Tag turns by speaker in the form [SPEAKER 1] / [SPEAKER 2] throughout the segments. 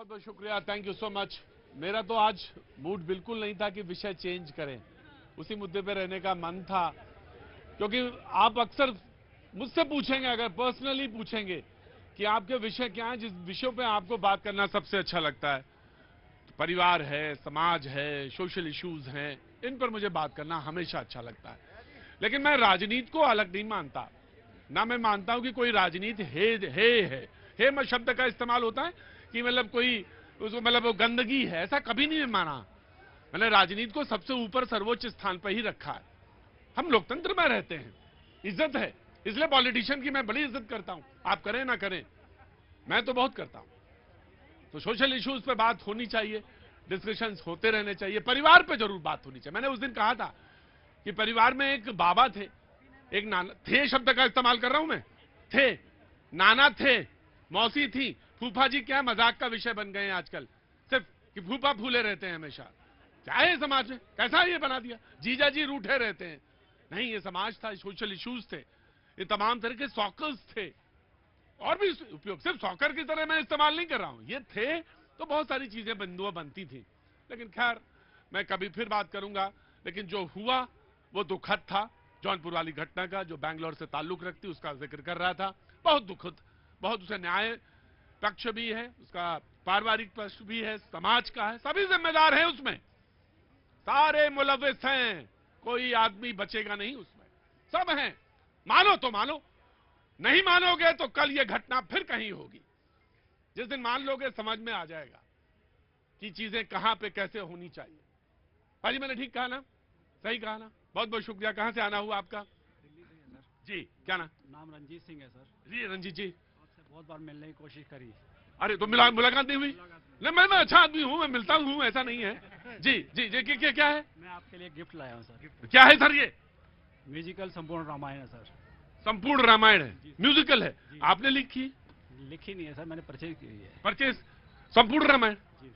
[SPEAKER 1] बहुत बहुत शुक्रिया, थैंक यू सो मच। मेरा तो आज मूड बिल्कुल नहीं था कि विषय चेंज करें, उसी मुद्दे पे रहने का मन था, क्योंकि आप अक्सर मुझसे पूछेंगे, अगर पर्सनली पूछेंगे कि आपके विषय क्या हैं, जिस विषयों पे आपको बात करना सबसे अच्छा लगता है, तो परिवार है, समाज है, सोशल इश्यूज हैं, इन पर मुझे बात करना हमेशा अच्छा लगता है। लेकिन मैं राजनीति को अलग नहीं मानता, ना मैं मानता हूं कि कोई राजनीति है मैं शब्द का इस्तेमाल होता है कि मतलब कोई उसको मतलब वो गंदगी है, ऐसा कभी नहीं माना। मैंने राजनीति को सबसे ऊपर सर्वोच्च स्थान पर ही रखा है। हम लोकतंत्र में रहते हैं, इज्जत है, इसलिए पॉलिटिशियन की मैं बड़ी इज्जत करता हूं। आप करें ना करें, मैं तो बहुत करता हूं। तो सोशल इश्यूज पे बात होनी चाहिए, डिस्कशंस होते रहने चाहिए, परिवार पे जरूर बात होनी चाहिए। मैंने उस दिन कहा था कि परिवार में एक बाबा थे, एक नाना थे, शब्द का इस्तेमाल कर रहा हूं मैं, थे, नाना थे, मौसी थी, फूफा जी क्या मजाक का विषय बन गए हैं आजकल, सिर्फ कि फूफा फूले रहते हैं हमेशा। क्या है समाज में, कैसा ये बना दिया, जीजा जी रूठे रहते हैं। नहीं, ये समाज था, सोशल इश्यूज थे, ये तमाम तरह के सॉकर्स थे, और भी उपयोग, सिर्फ सॉकर की तरह मैं इस्तेमाल नहीं कर रहा हूं, ये थे तो बहुत सारी चीजें बिंदुआ बनती थी। लेकिन खैर, मैं कभी फिर बात करूंगा। लेकिन जो हुआ वो दुखद था, जौनपुर वाली घटना का, जो बैंगलोर से ताल्लुक रखती उसका जिक्र कर रहा था, बहुत दुखद, बहुत उसे न्याय पक्ष भी है, उसका पारिवारिक पक्ष भी है, समाज का है, सभी जिम्मेदार हैं उसमें, सारे मुलविस हैं, कोई आदमी बचेगा नहीं उसमें, सब हैं। मानो तो मानो, नहीं मानोगे तो कल ये घटना फिर कहीं होगी। जिस दिन मान लोगे समझ में आ जाएगा कि चीजें कहां पे कैसे होनी चाहिए। भाजी मैंने ठीक कहा ना, सही कहा ना? बहुत बहुत शुक्रिया। कहां से आना हुआ आपका? जी, क्या
[SPEAKER 2] नाम रंजीत सिंह है सर।
[SPEAKER 1] जी रंजीत जी,
[SPEAKER 2] आपसे बहुत बार मिलने की कोशिश करी।
[SPEAKER 1] अरे तो मुलाकात नहीं हुई? नहीं, मैं अच्छा आदमी हूं, मैं मिलता हूं, ऐसा नहीं है। जी जी जी, क्या है?
[SPEAKER 2] मैं आपके लिए गिफ्ट लाया हूँ सर।
[SPEAKER 1] क्या है सर ये?
[SPEAKER 2] म्यूजिकल संपूर्ण रामायण है सर।
[SPEAKER 1] संपूर्ण रामायण है, म्यूजिकल है, आपने लिखी?
[SPEAKER 2] लिखी नहीं है सर, मैंने परचेज की है।
[SPEAKER 1] परचेज संपूर्ण रामायण?
[SPEAKER 2] जी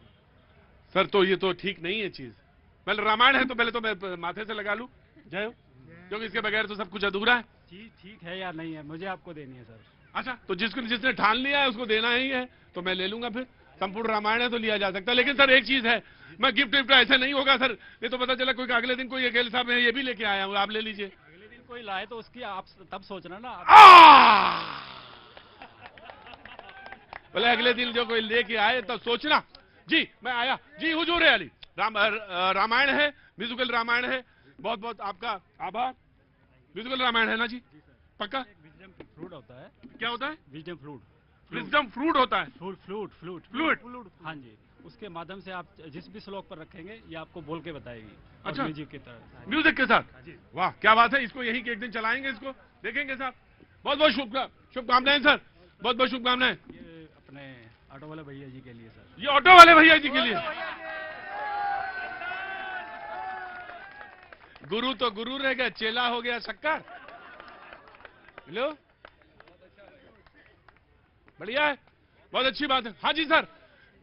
[SPEAKER 1] सर तो ये तो ठीक नहीं है चीज। पहले रामायण है तो पहले तो मैं माथे से लगा लूं, जय हो, क्योंकि इसके बगैर तो सब कुछ अधूरा है।
[SPEAKER 2] चीज ठीक है या नहीं है, मुझे आपको देनी है सर।
[SPEAKER 1] अच्छा, तो जिसने ठान लिया है उसको देना ही है, तो मैं ले लूंगा फिर। संपूर्ण रामायण है तो लिया जा सकता है। लेकिन सर एक चीज है, मैं गिफ्ट विफ्ट ऐसे नहीं होगा सर, ये तो पता चला कोई अगले दिन कोई अकेले साहब मैं ये भी लेके आया हूँ, आप ले लीजिए।
[SPEAKER 2] अगले दिन कोई लाए तो उसकी आप तब सोचना ना।
[SPEAKER 1] बोले अगले दिन जो कोई लेके आए तो सोचना। जी मैं आया जी, हुजूर है अली। रामायण है, म्यूजिकल रामायण है, बहुत बहुत आपका आभार। म्यूजिकल रामायण है ना जी, पक्का?
[SPEAKER 2] विजडम फ्लूट होता है।
[SPEAKER 1] क्या होता है?
[SPEAKER 2] Wisdom flute.
[SPEAKER 1] विजडम फ्रूट होता है?
[SPEAKER 2] Flute flute flute
[SPEAKER 1] flute.
[SPEAKER 2] हाँ जी, उसके माध्यम से आप जिस भी श्लोक पर रखेंगे ये आपको बोल के बताएगी।
[SPEAKER 1] अच्छा,
[SPEAKER 2] म्यूजिक की तरह,
[SPEAKER 1] म्यूजिक के साथ? वाह क्या बात है, इसको यही कि एक दिन चलाएंगे, इसको देखेंगे साहब। बहुत बहुत शुभकामनाएं सर, बहुत बहुत शुभकामनाएं।
[SPEAKER 2] ये अपने ऑटो वाले भैया जी के लिए सर।
[SPEAKER 1] ये ऑटो वाले भैया जी के लिए। गुरु तो गुरु रह गया, चेला हो गया शक्कर। लो, बढ़िया है, बहुत अच्छी बात है। हाँ जी सर,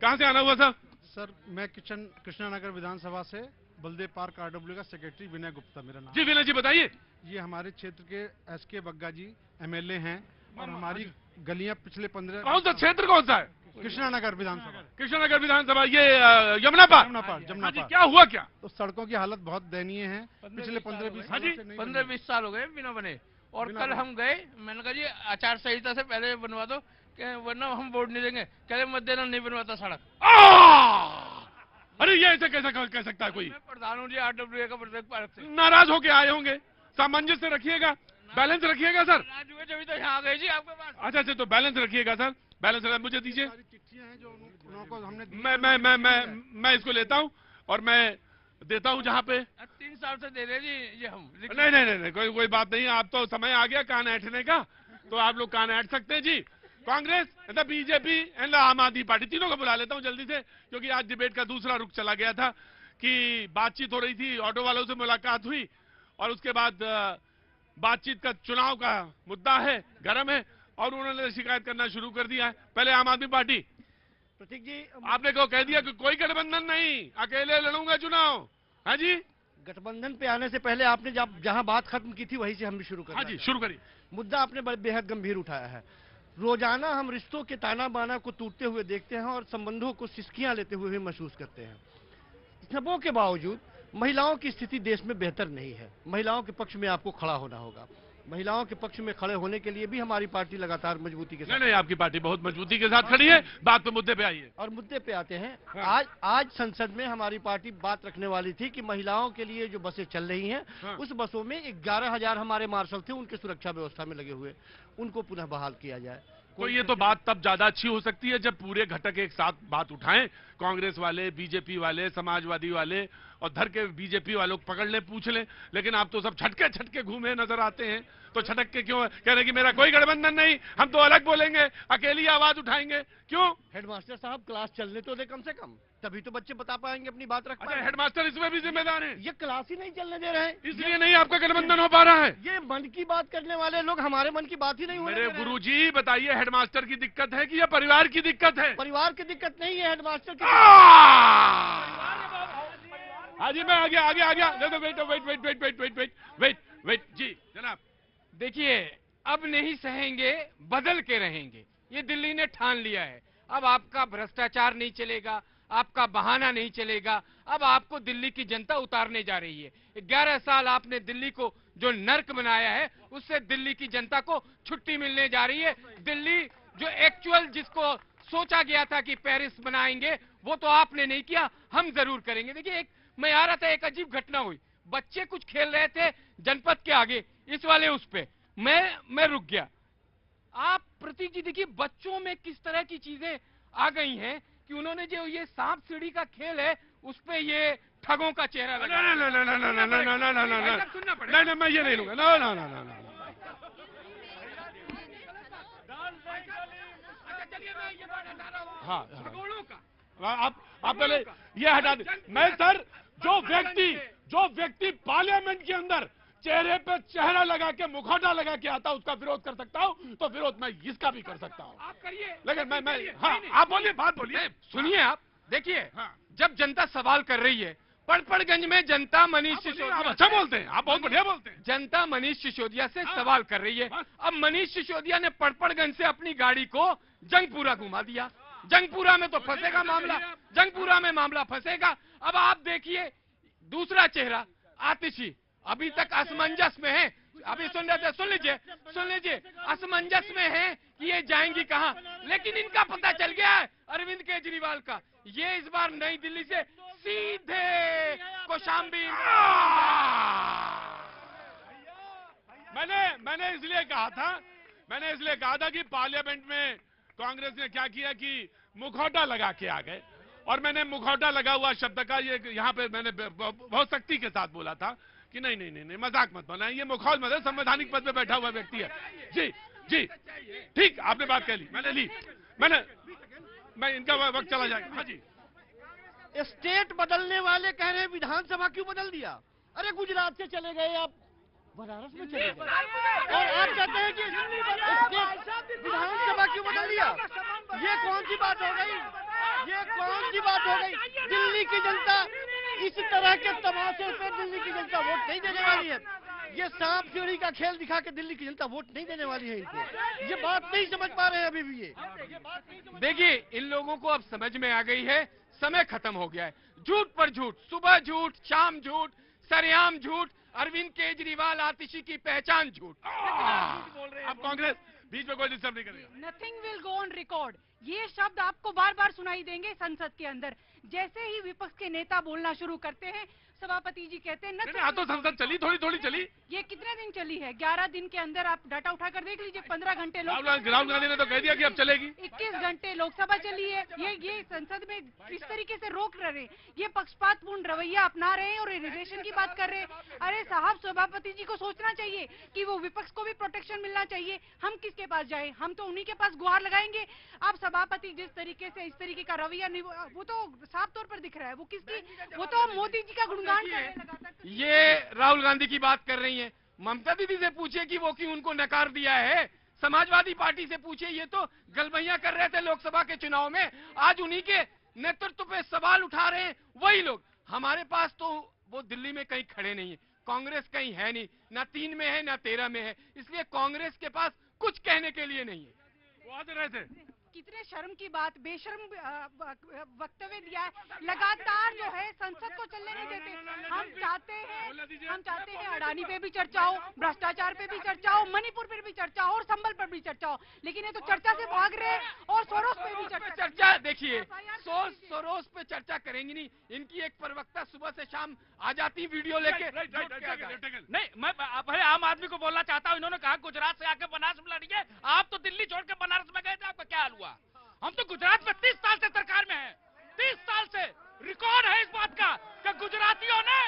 [SPEAKER 1] कहां से आना हुआ सर?
[SPEAKER 3] सर मैं कृष्णानगर विधानसभा से बलदेव पार्क आरडब्ल्यू का सेक्रेटरी विनय गुप्ता मेरा नाम।
[SPEAKER 1] जी विनय जी बताइए।
[SPEAKER 3] ये हमारे क्षेत्र के एसके बग्गा जी एमएलए हैं, और हमारी गलियां पिछले 15।
[SPEAKER 1] कौन सा क्षेत्र, कौन सा है?
[SPEAKER 3] कृष्णानगर विधानसभा।
[SPEAKER 1] कृष्णनगर विधानसभा, ये यमुना पार।
[SPEAKER 3] जमुना पार।
[SPEAKER 1] क्या हुआ क्या?
[SPEAKER 3] तो सड़कों की हालत बहुत दयनीय है, पिछले 15-20
[SPEAKER 1] हाँ जी,
[SPEAKER 3] सालों से नहीं
[SPEAKER 4] 15-20 साल हो गए बिना बने। और
[SPEAKER 3] बिना
[SPEAKER 4] कल
[SPEAKER 3] बने।
[SPEAKER 4] हम गए, मैंने कहा जी आचार संहिता से पहले बनवा दो, वरना हम वोट नहीं देंगे। कह रहे मत देना, नहीं बनवाता सड़क।
[SPEAKER 1] अरे ये ऐसे कैसा कह सकता है कोई?
[SPEAKER 4] मैं प्रधान हूँ जी आरडब्ल्यू का प्रत्येक पार्क से।
[SPEAKER 1] नाराज होके आए होंगे, सामंजस्य रखिएगा, बैलेंस रखिएगा सर।
[SPEAKER 4] नाराज हुए जब तो यहाँ आ गए जी आपके पास।
[SPEAKER 1] अच्छा अच्छा, तो बैलेंस रखिएगा सर, बैलेंस मुझे दीजिए।
[SPEAKER 3] सारी चिट्ठियां हैं जो उनको हमने दी।
[SPEAKER 1] मैं इसको लेता हूं और मैं देता हूं जहां पे।
[SPEAKER 4] 3 साल से दे रहे जी ये हम।
[SPEAKER 1] नहीं, कोई बात नहीं, आप तो समय आ गया कान ऐंठने का, तो आप लोग कान ऐंठ सकते हैं जी। कांग्रेस, बीजेपी एंड आम आदमी पार्टी, तीनों को बुला लेता हूं जल्दी से, क्योंकि आज डिबेट का दूसरा रुख चला गया था कि बातचीत हो रही थी, ऑटो वालों से मुलाकात हुई, और उसके बाद बातचीत का चुनाव का मुद्दा है, गर्म है, और उन्होंने शिकायत करना शुरू कर दिया है। पहले आम आदमी पार्टी,
[SPEAKER 5] प्रतीक जी,
[SPEAKER 1] आपने को कह दिया कि कोई गठबंधन नहीं, अकेले लड़ूंगा चुनाव। हाँ जी,
[SPEAKER 5] गठबंधन पे आने से पहले आपने जब जहां बात खत्म की थी वहीं से हम भी शुरू कर।
[SPEAKER 1] हाँ जी, शुरू करिए।
[SPEAKER 5] मुद्दा आपने बेहद गंभीर उठाया है। रोजाना हम रिश्तों के ताना बाना को टूटते हुए देखते हैं और संबंधों को सिसकियां लेते हुए भी महसूस करते हैं। सबों के बावजूद महिलाओं की स्थिति देश में बेहतर नहीं है। महिलाओं के पक्ष में आपको खड़ा होना होगा। महिलाओं के पक्ष में खड़े होने के लिए भी हमारी पार्टी लगातार मजबूती के साथ
[SPEAKER 1] नहीं, आपकी पार्टी बहुत मजबूती के साथ खड़ी है। बात पे मुद्दे पे आइए।
[SPEAKER 5] और मुद्दे पे आते हैं।
[SPEAKER 1] हाँ।
[SPEAKER 5] आज संसद में हमारी पार्टी बात रखने वाली थी कि महिलाओं के लिए जो बसें चल रही हैं,
[SPEAKER 1] हाँ।
[SPEAKER 5] उस बसों में 11,000 हमारे मार्शल थे, उनके सुरक्षा व्यवस्था में लगे हुए, उनको पुनः बहाल किया जाए।
[SPEAKER 1] तो ये तो बात तब ज्यादा अच्छी हो सकती है जब पूरे घटक एक साथ बात उठाएं, कांग्रेस वाले, बीजेपी वाले, समाजवादी वाले और धर के बीजेपी वालों को पकड़ लें, पूछ लें। लेकिन आप तो सब छटके छटके घूमे नजर आते हैं। तो छटक के क्यों कह रहे कि मेरा कोई गठबंधन नहीं, हम तो अलग बोलेंगे, अकेली आवाज उठाएंगे? क्यों?
[SPEAKER 5] हेडमास्टर साहब क्लास चलने तो दे कम से कम, तभी तो बच्चे बता पाएंगे, अपनी बात रख
[SPEAKER 1] अच्छा,
[SPEAKER 5] पाएंगे।
[SPEAKER 1] हेडमास्टर इसमें भी जिम्मेदार है?
[SPEAKER 5] ये क्लास ही नहीं चलने दे रहे हैं,
[SPEAKER 1] इसलिए नहीं आपका गठबंधन हो पा रहा है।
[SPEAKER 5] ये मन की बात करने वाले लोग हमारे मन की बात ही नहीं होने
[SPEAKER 1] मेरे
[SPEAKER 5] दे रहे हैं।
[SPEAKER 1] गुरुजी बताइए, हेडमास्टर की दिक्कत है कि या परिवार की दिक्कत है?
[SPEAKER 5] परिवार की दिक्कत नहीं है, हेडमास्टर की।
[SPEAKER 1] हाँ जी, मैं आ गया। वेट जी जनाब।
[SPEAKER 6] देखिए, अब नहीं सहेंगे, बदल के रहेंगे, ये दिल्ली ने ठान लिया है। अब आपका भ्रष्टाचार नहीं चलेगा, आपका बहाना नहीं चलेगा। अब आपको दिल्ली की जनता उतारने जा रही है। 11 साल आपने दिल्ली को जो नर्क बनाया है, उससे दिल्ली की जनता को छुट्टी मिलने जा रही है। दिल्ली जो एक्चुअल जिसको सोचा गया था कि पेरिस बनाएंगे, वो तो आपने नहीं किया, हम जरूर करेंगे। देखिए, मैं आ रहा था, एक अजीब घटना हुई। बच्चे कुछ खेल रहे थे जनपद के आगे, इस वाले उस पे मैं रुक गया। आप प्रतीक जी देखिए, बच्चों में किस तरह की चीजें आ गई हैं कि उन्होंने जो ये सांप सीढ़ी का खेल है, उस पे ये ठगों का चेहरा लगा।
[SPEAKER 1] नहीं, मैं ये नहीं लूंगा।
[SPEAKER 6] चलिए, मैं ये बात हटा रहा हूँ।
[SPEAKER 1] हाँ,
[SPEAKER 6] खगोलों का
[SPEAKER 1] आप पहले ये हटा दें। मैं सर, जो व्यक्ति पार्लियामेंट के अंदर चेहरे पे चेहरा लगा के, मुखौटा लगा के आता, उसका विरोध कर सकता हूँ, तो विरोध मैं इसका भी कर सकता हूँ।
[SPEAKER 6] आप करिए,
[SPEAKER 1] लेकिन मैं हाँ, आप बोलिए, बात बोलिए।
[SPEAKER 6] सुनिए। आप देखिए,
[SPEAKER 1] हाँ।
[SPEAKER 6] जब जनता सवाल कर रही है, पड़पड़गंज में जनता मनीष
[SPEAKER 1] आप
[SPEAKER 6] सिसोदिया,
[SPEAKER 1] अच्छा बोलते हैं, आप बहुत बढ़िया बोलते हैं।
[SPEAKER 6] जनता मनीष सिसोदिया से
[SPEAKER 1] हाँ।
[SPEAKER 6] सवाल कर रही है।
[SPEAKER 1] हाँ।
[SPEAKER 6] अब मनीष सिसोदिया ने पड़पड़गंज से अपनी गाड़ी को जंगपुरा घुमा दिया। जंगपुरा में तो फंसेगा मामला, जंगपुरा में मामला फंसेगा। अब आप देखिए, दूसरा चेहरा आतिशी अभी तक असमंजस में है। अभी सुन लीजिए, असमंजस में है कि ये जाएंगी कहां। लेकिन इनका पता चल गया है अरविंद केजरीवाल का, ये इस बार नई दिल्ली से सीधे कौशाम्बी।
[SPEAKER 1] मैंने इसलिए कहा था कि पार्लियामेंट में कांग्रेस ने क्या किया कि मुखौटा लगा के आ गए। और मैंने मुखौटा लगा हुआ शब्द का ये यहाँ पे मैंने बहुत सख्ती के साथ बोला था कि नहीं, मजाक मत बनाए, ये मुखौल मत है, संवैधानिक पद पे बैठा हुआ व्यक्ति है। जी, ठीक, आपने बात कह ली, मैंने ली। मैं इनका वक्त चला जाएगा। हाँ जी।
[SPEAKER 5] स्टेट बदलने वाले कह रहे हैं विधानसभा क्यों बदल दिया? अरे गुजरात से चले गए आप, बनारस में चले गए, और आप कहते हैं कि स्टेट विधानसभा क्यों बदल दिया? ये कौन सी बात हो गई? दिल्ली की जनता इस तरह के तमाशे पे दिल्ली की जनता वोट नहीं देने वाली है। ये सांप सीढ़ी का खेल दिखा के दिल्ली की जनता वोट नहीं देने वाली है इनको। ये बात नहीं समझ पा रहे हैं अभी भी। ये
[SPEAKER 6] देखिए, इन लोगों को अब समझ में आ गई है, समय खत्म हो गया है। झूठ पर झूठ, सुबह झूठ, शाम झूठ, सरेआम झूठ, अरविंद केजरीवाल आतिशी की पहचान झूठ।
[SPEAKER 1] अब कांग्रेस बीच में कोई डिस्टर्ब नहीं करेगा।
[SPEAKER 7] Nothing will go on record, ये शब्द आपको बार बार सुनाई देंगे संसद के अंदर। जैसे ही विपक्ष के नेता बोलना शुरू करते हैं, सभापति जी कहते हैं
[SPEAKER 1] तो संसद चली, थोड़ी चली।
[SPEAKER 7] ये कितने दिन चली है? 11 दिन के अंदर आप डाटा उठाकर देख लीजिए। 15 घंटे
[SPEAKER 1] राहुल गांधी ने तो कह दिया कि अब चलेगी।
[SPEAKER 7] 21 घंटे लोकसभा चली है। ये संसद में किस तरीके से रोक रहे हैं, ये पक्षपातपूर्ण रवैया अपना रहे हैं और इरिगेशन की बात कर रहे हैं। अरे साहब, सभापति जी को सोचना चाहिए कि वो विपक्ष को भी प्रोटेक्शन मिलना चाहिए। हम किसके पास जाए? हम तो उन्हीं के पास गुहार लगाएंगे। अब सभापति जिस तरीके से इस तरीके का रवैया, वो तो साफ तौर पर दिख रहा है वो तो मोदी जी का गुणगान कर रहे हैं।
[SPEAKER 6] ये राहुल गांधी की बात कर रही है। ममता दीदी से पूछे कि वो क्यों उनको नकार दिया है। समाजवादी पार्टी से पूछे, ये तो गलबैया कर रहे थे लोकसभा के चुनाव में। आज उन्हीं के नेतृत्व पे सवाल उठा रहे हैं वही लोग। हमारे पास तो वो दिल्ली में कहीं खड़े नहीं है, कांग्रेस कहीं है नहीं, ना 3 में है ना 13 में है। इसलिए कांग्रेस के पास कुछ कहने के लिए नहीं है।
[SPEAKER 1] वो आ रहे थे।
[SPEAKER 7] कितने शर्म की बात, बेशर्म वक्तव्य दिया है। लगातार जो है संसद को चलने नहीं देते। हम चाहते हैं अडानी पे भी चर्चा हो, भ्रष्टाचार पे भी चर्चा हो, मणिपुर पे भी चर्चा हो और संबल पर भी चर्चा हो, लेकिन ये तो चर्चा से भाग रहे हैं और सोरोस पे भी
[SPEAKER 6] चर्चा। देखिए, सोरोस पे चर्चा करेंगी नहीं। इनकी एक प्रवक्ता सुबह से शाम आ जाती वीडियो लेके।
[SPEAKER 2] नहीं, मैं पहले आम आदमी को बोलना चाहता हूँ। इन्होंने कहा गुजरात से आके बनारस में लड़ी है, आप तो दिल्ली छोड़ के बनारस में गए थे, आपका क्या हाल हुआ? हम तो गुजरात में 30 साल से सरकार में हैं, 30 साल से। रिकॉर्ड है इस बात का कि गुजरातियों ने